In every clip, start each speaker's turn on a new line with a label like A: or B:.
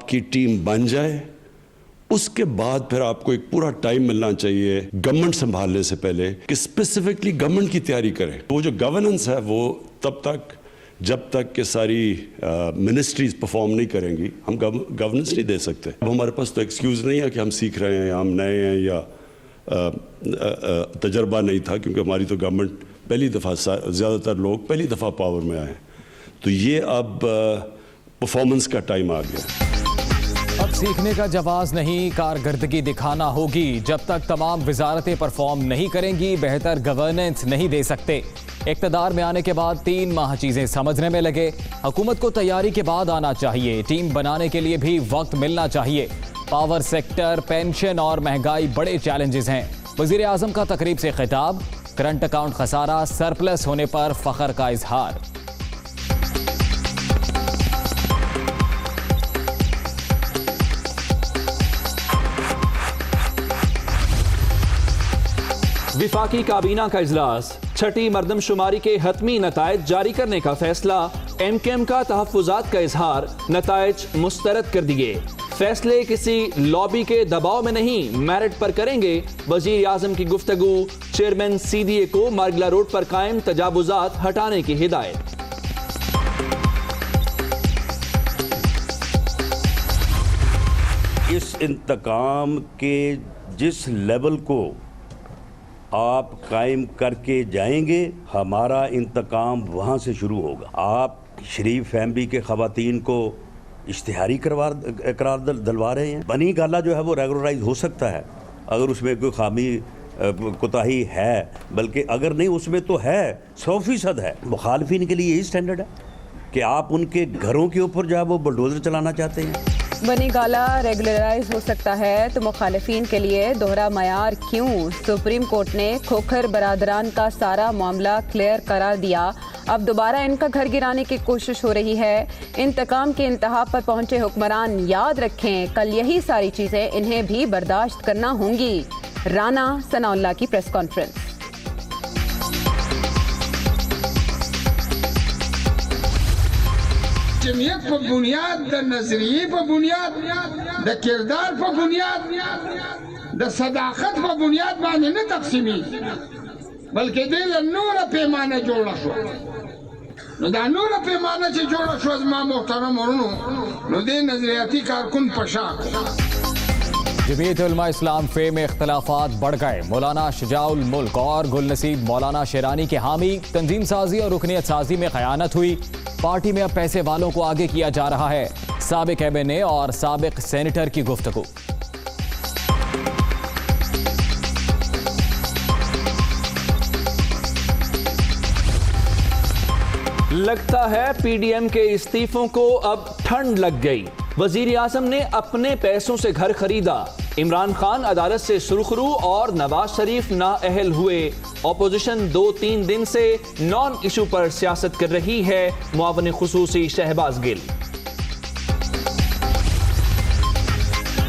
A: آپ کی ٹیم بن جائے، اس کے بعد پھر آپ کو ایک پورا ٹائم ملنا چاہیے گورنمنٹ سنبھالنے سے پہلے کہ اسپیسیفکلی گورنمنٹ کی تیاری کریں. وہ جو گورننس ہے وہ تب تک جب تک کہ ساری منسٹریز پرفارم نہیں کریں گی ہم گورننس نہیں دے سکتے. اب ہمارے پاس تو ایکسکیوز نہیں ہے کہ ہم سیکھ رہے ہیں یا ہم نئے ہیں یا تجربہ نہیں تھا، کیونکہ ہماری تو گورنمنٹ پہلی دفعہ، زیادہ تر لوگ پہلی دفعہ پاور میں آئے ہیں. تو یہ اب پرفارمنس کا ٹائم آ گیا.
B: اب سیکھنے کا جواز نہیں، کارکردگی دکھانا ہوگی. جب تک تمام وزارتیں پرفارم نہیں کریں گی بہتر گورننس نہیں دے سکتے. اقتدار میں آنے کے بعد 3 ماہ چیزیں سمجھنے میں لگے. حکومت کو تیاری کے بعد آنا چاہیے، ٹیم بنانے کے لیے بھی وقت ملنا چاہیے. پاور سیکٹر، پینشن اور مہنگائی بڑے چیلنجز ہیں. وزیر اعظم کا تقریب سے خطاب، کرنٹ اکاؤنٹ خسارہ سرپلس ہونے پر فخر کا اظہار.
C: وفاقی کابینہ کا اجلاس، چھٹی مردم شماری کے حتمی نتائج جاری کرنے کا فیصلہ. ایم کیو ایم کا تحفظات کا اظہار، نتائج مسترد کر دیے. فیصلے کسی لابی کے دباؤ میں نہیں، میرٹ پر کریں گے. وزیر اعظم کی گفتگو، چیئرمین سی ڈی اے کو مارگلا روڈ پر قائم تجاوزات ہٹانے کی ہدایت.
D: اس انتقام کے جس لیول کو آپ قائم کر کے جائیں گے ہمارا انتقام وہاں سے شروع ہوگا. آپ شریف فیملی کے خواتین کو اشتہاری قرار دلوا رہے ہیں. بنی گالا جو ہے وہ ریگولرائز ہو سکتا ہے اگر اس میں کوئی خامی کوتاہی ہے، بلکہ اگر نہیں اس میں تو ہے 100% ہے. مخالفین کے لیے یہی سٹینڈرڈ ہے کہ آپ ان کے گھروں کے اوپر جو ہے وہ بلڈوزر چلانا چاہتے ہیں.
E: بنی گالا ریگولرائز ہو سکتا ہے تو مخالفین کے لیے دوہرا معیار کیوں؟ سپریم کورٹ نے کھوکھر برادران کا سارا معاملہ کلیئر قرار دیا. اب دوبارہ ان کا گھر گرانے کی کوشش ہو رہی ہے. انتقام کی انتہا پر پہنچے حکمران یاد رکھیں کل یہی ساری چیزیں انہیں بھی برداشت کرنا ہوں گی. رانا ثناء اللہ کی پریس کانفرنس.
F: جمعیت پر بنیاد، دا نظریه پر بنیاد، دا کردار پر بنیاد، دا صداقت پر بنیاد باندې نه تقسیمی، بلکې دې نور پیمانه جوړه شو. نو دا نور پیمانه چې جوړه شو زما محترم ورونو، نو دې نظریاتی کارکن پشاک.
B: جمعیت علماء اسلام فے میں اختلافات بڑھ گئے. مولانا شجاع الملک اور گل نصیب مولانا شیرانی کے حامی. تنظیم سازی اور رکنیت سازی میں خیانت ہوئی. پارٹی میں اب پیسے والوں کو آگے کیا جا رہا ہے. سابق ایم این اے اور سابق سینیٹر کی گفتگو.
C: لگتا ہے پی ڈی ایم کے استعفوں کو اب ٹھنڈ لگ گئی. وزیر اعظم نے اپنے پیسوں سے گھر خریدا. عمران خان عدالت سے سرخرو اور نواز شریف نااہل ہوئے. اپوزیشن 2-3 دن سے نان ایشو پر سیاست کر رہی ہے. معاون خصوصی شہباز گل.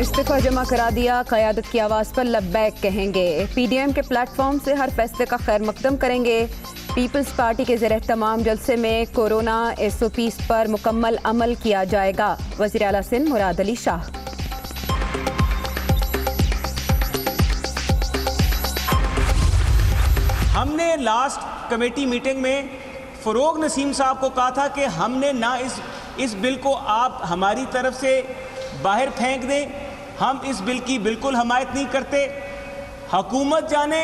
E: استعفیٰ جمع کرا دیا، قیادت کی آواز پر لبیک کہیں گے. پی ڈی ایم کے پلیٹ فارم سے ہر فیصلے کا خیر مقدم کریں گے. پیپلز پارٹی کے زیر اہتمام جلسے میں کورونا ایس او پیز پر مکمل عمل کیا جائے گا. وزیر اعلیٰ سندھ مراد علی شاہ.
G: ہم نے لاسٹ کمیٹی میٹنگ میں فروغ نسیم صاحب کو کہا تھا کہ ہم نے نہ اس بل کو آپ ہماری طرف سے باہر پھینک دیں. ہم اس بل کی بالکل حمایت نہیں کرتے. حکومت جانے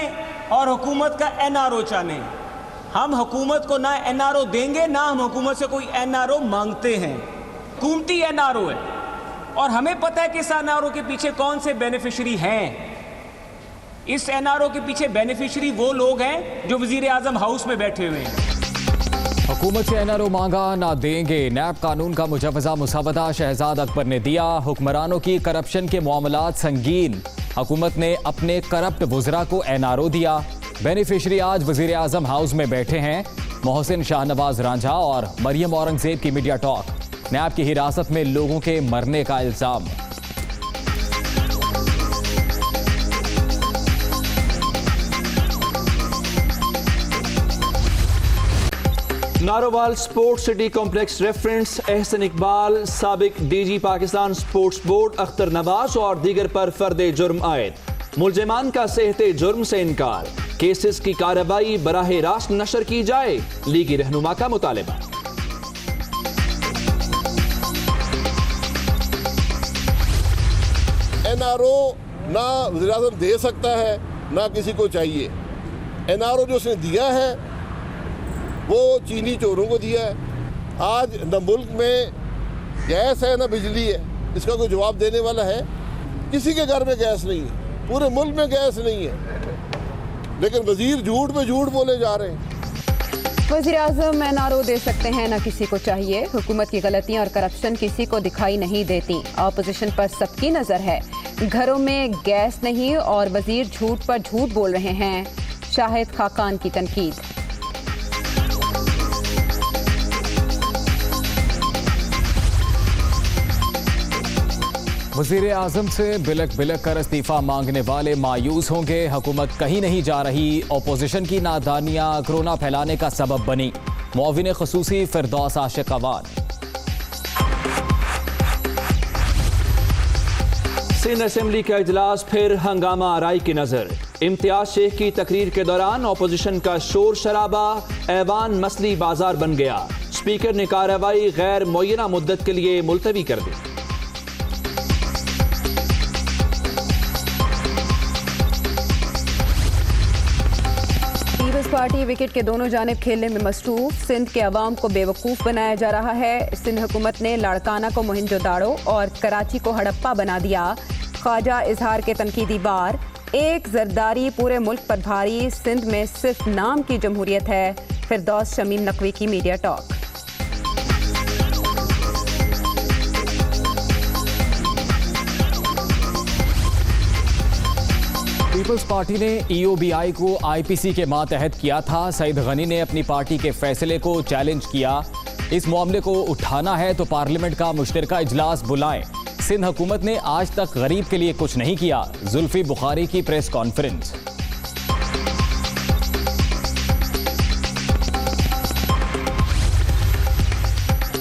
G: اور حکومت کا این آر او جانے. ہم حکومت کو نہ این آر او دیں گے، نہ ہم حکومت سے کوئی این آر او مانگتے ہیں. حکومتی این آر او ہے اور ہمیں پتہ ہے کہ اس این آر او کے پیچھے کون سے بینیفیشری ہیں. اس این آر او کے پیچھے بینیفیشری وہ لوگ ہیں جو وزیر اعظم ہاؤس میں بیٹھے ہوئے ہیں.
B: حکومت سے این آر او مانگا نہ دیں گے. نیب قانون کا مجوزہ مسودہ شہزاد اکبر نے دیا. حکمرانوں کی کرپشن کے معاملات سنگین. حکومت نے اپنے کرپٹ وزراء کو این آر او دیا. بینیفیشری آج وزیر اعظم ہاؤس میں بیٹھے ہیں. محسن شاہ نواز رانجھا اور مریم اورنگزیب کی میڈیا ٹاک. نیب کی حراست میں لوگوں کے مرنے کا الزام.
C: Narowal sport city complex reference Ahsan Iqbal, سابق D G Pakistan sports board Akhtar Nawaz اور دیگر پر فرد جرم عائد، ملزمان کا صحت جرم سے انکار، کیسز کی کارروائی براہ راست نشر کی جائے، لیگی رہنما کا مطالبہ۔
H: این آر او نہ وزیراعظم دے سکتا ہے نہ کسی کو چاہیے۔ این آر او جو اس نے دیا ہے وہ چینی چوروں کو دیا ہے۔ آج نہ ملک میں گیس ہے نہ بجلی ہے، اس کا کوئی جواب دینے والا ہے؟ کسی کے گھر میں گیس نہیں ہے، پورے ملک میں گیس نہیں ہے، لیکن وزیر جھوٹ پہ جھوٹ بولے جا رہے ہیں۔
E: وزیر اعظم این آر او دے سکتے ہیں نہ کسی کو چاہیے، حکومت کی غلطیاں اور کرپشن کسی کو دکھائی نہیں دیتی، اپوزیشن پر سب کی نظر ہے، گھروں میں گیس نہیں اور وزیر جھوٹ پر جھوٹ بول رہے ہیں، شاہد خاقان کی تنقید۔
B: وزیر اعظم سے بلک بلک کر استعفیٰ مانگنے والے مایوس ہوں گے، حکومت کہیں نہیں جا رہی، اپوزیشن کی نادانیاں کورونا پھیلانے کا سبب بنی، معاون خصوصی فردوس عاشق اوان۔
C: سندھ اسمبلی کا اجلاس پھر ہنگامہ آرائی کی نظر، امتیاز شیخ کی تقریر کے دوران اپوزیشن کا شور شرابہ، ایوان مسلی بازار بن گیا، اسپیکر نے کارروائی غیر معینہ مدت کے لیے ملتوی کر دی۔
E: پیپلز پارٹی وکٹ کے دونوں جانب کھیلنے میں مصروف، سندھ کے عوام کو بے وقوف بنایا جا رہا ہے، سندھ حکومت نے لاڑکانہ کو موہنجو داڑو اور کراچی کو ہڑپا بنا دیا، خواجہ اظہار کے تنقیدی بار، ایک زرداری پورے ملک پر بھاری، سندھ میں صرف نام کی جمہوریت ہے، فردوس شمیم نقوی کی میڈیا ٹاک۔
B: پیپلز پارٹی نے ای او بی آئی کو آئی پی سی کے ماتحت کیا تھا، سعید غنی نے اپنی پارٹی کے فیصلے کو چیلنج کیا، اس معاملے کو اٹھانا ہے تو پارلیمنٹ کا مشترکہ اجلاس بلائیں، سندھ حکومت نے آج تک غریب کے لیے کچھ نہیں کیا، زلفی بخاری کی پریس کانفرنس۔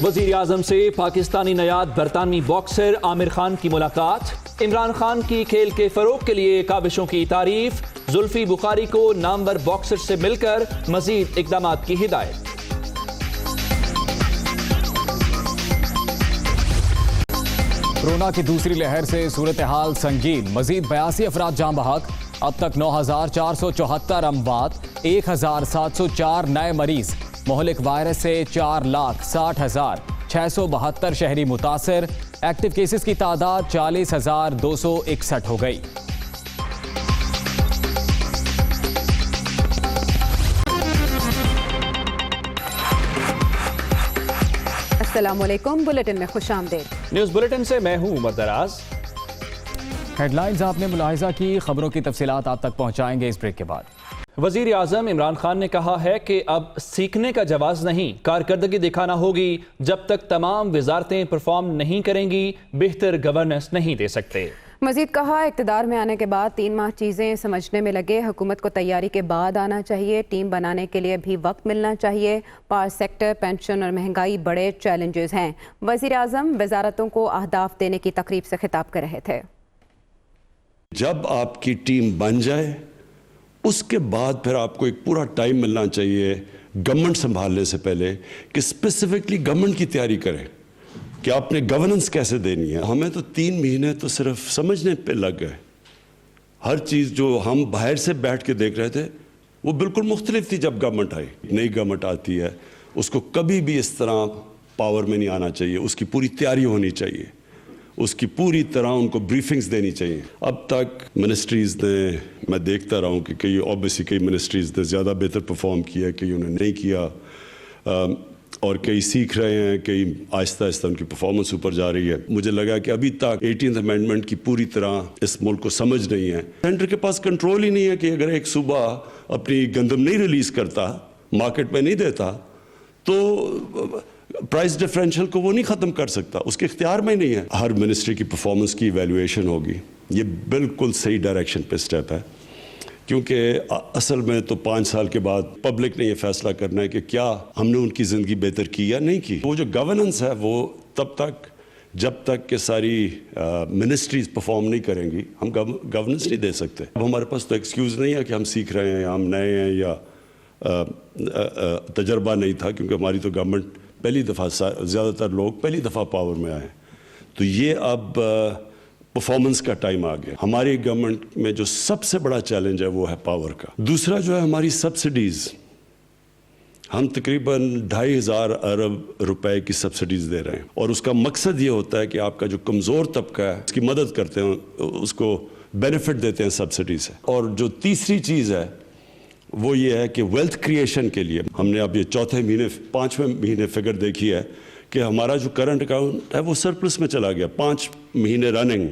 C: وزیر اعظم سے پاکستانی نیاد برطانوی باکسر عامر خان کی ملاقات، عمران خان کی کھیل کے فروغ کے لیے کاوشوں کی تعریف، زلفی بخاری کو نامور باکسر سے مل کر مزید اقدامات کی ہدایت۔
B: کورونا کی دوسری لہر سے صورتحال سنگین، مزید 82 افراد جاں بحق، اب تک 9474 اموات، 1704 نئے مریض، مہلک وائرس سے 4,60,672 شہری متاثر، ایکٹیو کیسز کی تعداد 40,261 ہو گئی۔
E: السلام علیکم، بلیٹن میں خوش آمدید۔
C: نیوز بلیٹن سے میں ہوں عمر دراز۔
B: ہیڈ لائنز آپ نے ملاحظہ کی، خبروں کی تفصیلات آپ تک پہنچائیں گے اس بریک کے بعد۔
C: وزیر اعظم عمران خان نے کہا ہے کہ اب سیکھنے کا جواز نہیں، کارکردگی دکھانا ہوگی، جب تک تمام وزارتیں پرفارم نہیں کریں گی بہتر گورننس نہیں دے سکتے۔
E: مزید کہا اقتدار میں آنے کے بعد 3 ماہ چیزیں سمجھنے میں لگے، حکومت کو تیاری کے بعد آنا چاہیے، ٹیم بنانے کے لیے بھی وقت ملنا چاہیے، پاور سیکٹر، پینشن اور مہنگائی بڑے چیلنجز ہیں۔ وزیر اعظم وزارتوں کو اہداف دینے کی تقریب سے خطاب کر رہے تھے۔
A: جب آپ کی ٹیم بن جائے اس کے بعد پھر آپ کو ایک پورا ٹائم ملنا چاہیے گورنمنٹ سنبھالنے سے پہلے کہ اسپیسیفکلی گورنمنٹ کی تیاری کریں کہ آپ نے گورننس کیسے دینی ہے۔ ہمیں تو 3 مہینے تو صرف سمجھنے پہ لگ گئے، ہر چیز جو ہم باہر سے بیٹھ کے دیکھ رہے تھے وہ بالکل مختلف تھی۔ جب گورنمنٹ آئی، نئی گورنمنٹ آتی ہے، اس کو کبھی بھی اس طرح پاور میں نہیں آنا چاہیے، اس کی پوری تیاری ہونی چاہیے، اس کی پوری طرح ان کو بریفنگز دینی چاہیے۔ اب تک منسٹریز نے، میں دیکھتا رہا ہوں کہ کئی منسٹریز نے زیادہ بہتر پرفارم کیا، کئی انہوں نے نہیں کیا، اور کئی سیکھ رہے ہیں، کئی آہستہ آہستہ ان کی پرفارمنس اوپر جا رہی ہے۔ مجھے لگا کہ ابھی تک 18th امینڈمنٹ کی پوری طرح اس ملک کو سمجھ نہیں ہے۔ سینٹر کے پاس کنٹرول ہی نہیں ہے کہ اگر ایک صوبہ اپنی گندم نہیں ریلیز کرتا، مارکیٹ میں نہیں دیتا، تو پرائز ڈفرینشل کو وہ نہیں ختم کر سکتا، اس کے اختیار میں نہیں ہے۔ ہر منسٹری کی پرفارمنس کی ایویلویشن ہوگی، یہ بالکل صحیح ڈائریکشن پہ سٹیپ ہے۔ کیونکہ اصل میں تو 5 سال کے بعد پبلک نے یہ فیصلہ کرنا ہے کہ کیا ہم نے ان کی زندگی بہتر کی یا نہیں کی. وہ جو گورننس ہے وہ تب تک جب تک کہ ساری منسٹریز پرفارم نہیں کریں گی ہم گورننس نہیں دے سکتے. اب ہمارے پاس تو ایکسکیوز نہیں ہے کہ ہم سیکھ رہے ہیں یا ہم نئے ہیں یا تجربہ نہیں تھا, کیونکہ ہماری تو گورنمنٹ پہلی دفعہ, زیادہ تر لوگ پہلی دفعہ پاور میں آئے ہیں. تو یہ اب پرفارمنس کا ٹائم آ گیا. ہماری گورنمنٹ میں جو سب سے بڑا چیلنج ہے وہ ہے پاور کا. دوسرا جو ہے ہماری سبسڈیز, ہم تقریباً 2,500 ارب روپے کی سبسڈیز دے رہے ہیں, اور اس کا مقصد یہ ہوتا ہے کہ آپ کا جو کمزور طبقہ ہے اس کی مدد کرتے ہیں, اس کو بینیفٹ دیتے ہیں سبسڈی سے. اور جو تیسری چیز ہے وہ یہ ہے کہ ویلتھ کریشن کے لیے ہم نے اب یہ 5ویں مہینے فگر دیکھی ہے کہ ہمارا جو کرنٹ اکاؤنٹ ہے وہ سرپلس میں چلا گیا 5 مہینے رننگ.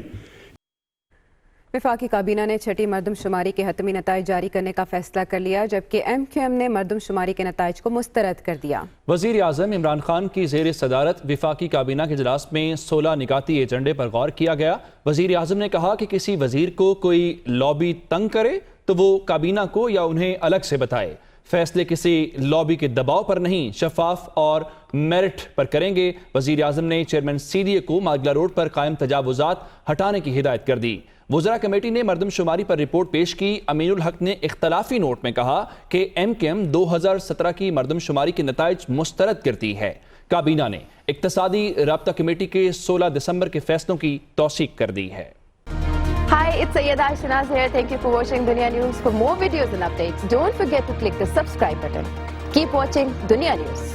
E: وفاقی کابینہ نے چھٹی مردم شماری کے حتمی نتائج جاری کرنے کا فیصلہ کر لیا, جبکہ ایم کیو ایم نے مردم شماری کے نتائج کو مسترد کر دیا.
C: وزیر اعظم عمران خان کی زیر صدارت وفاقی کابینہ کے اجلاس میں 16 نکاتی ایجنڈے پر غور کیا گیا. وزیر اعظم نے کہا کہ کسی وزیر کو کوئی لابی تنگ کرے تو وہ کابینہ کو یا انہیں الگ سے بتائے. فیصلے کسی لابی کے دباؤ پر نہیں, شفاف اور میرٹ پر کریں گے. وزیر اعظم نے چیئرمین سی ڈی اے کو ماگلا روڈ پر قائم تجاوزات ہٹانے کی ہدایت کر دی. وزراء کمیٹی نے مردم شماری پر رپورٹ پیش کی. امین الحق نے اختلافی نوٹ میں کہا کہ ایم کیو ایم 2017 کی مردم شماری کے نتائج مسترد کرتی ہے. کابینہ نے اقتصادی رابطہ کمیٹی کے 16 دسمبر کے فیصلوں کی توثیق کر دی ہے.
I: Hi, it's Sayyeda Shanaz here. Thank you for watching Dunya News. For more videos and updates, don't forget to click the subscribe button. Keep watching Dunya News.